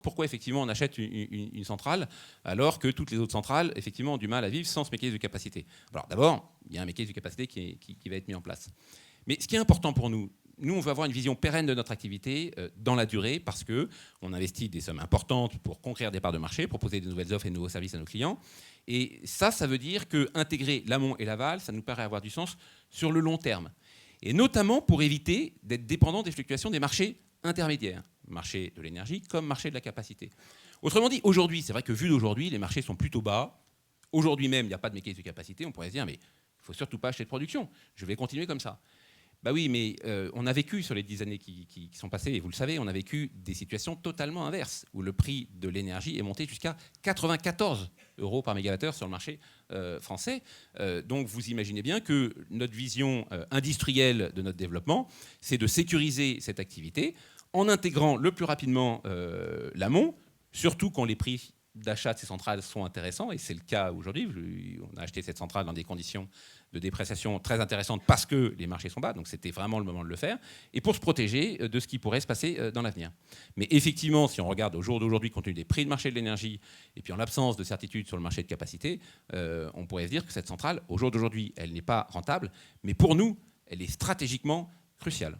Pourquoi effectivement on achète une centrale alors que toutes les autres centrales effectivement ont du mal à vivre sans ce mécanisme de capacité? Alors d'abord, il y a un mécanisme de capacité qui va être mis en place. Mais ce qui est important pour nous, on veut avoir une vision pérenne de notre activité dans la durée parce qu'on investit des sommes importantes pour conquérir des parts de marché, proposer de nouvelles offres et de nouveaux services à nos clients. Et ça veut dire qu'intégrer l'amont et l'aval, ça nous paraît avoir du sens sur le long terme. Et notamment pour éviter d'être dépendant des fluctuations des marchés intermédiaires, marché de l'énergie comme marché de la capacité. Autrement dit, aujourd'hui, c'est vrai que vu d'aujourd'hui, les marchés sont plutôt bas. Aujourd'hui même, il n'y a pas de mécanisme de capacité. On pourrait se dire, mais il ne faut surtout pas acheter de production. Je vais continuer comme ça. Bah oui, mais on a vécu sur les 10 années qui sont passées, et vous le savez, on a vécu des situations totalement inverses, où le prix de l'énergie est monté jusqu'à 94 € par mégawattheure sur le marché français. Donc vous imaginez bien que notre vision industrielle de notre développement, c'est de sécuriser cette activité en intégrant le plus rapidement l'amont, surtout quand les prix d'achat de ces centrales sont intéressants, et c'est le cas aujourd'hui. On a acheté cette centrale dans des conditions de dépréciation très intéressantes parce que les marchés sont bas, donc c'était vraiment le moment de le faire, et pour se protéger de ce qui pourrait se passer dans l'avenir. Mais effectivement, si on regarde au jour d'aujourd'hui, compte tenu des prix de marché de l'énergie, et puis en l'absence de certitude sur le marché de capacité, on pourrait se dire que cette centrale, au jour d'aujourd'hui, elle n'est pas rentable, mais pour nous, elle est stratégiquement cruciale.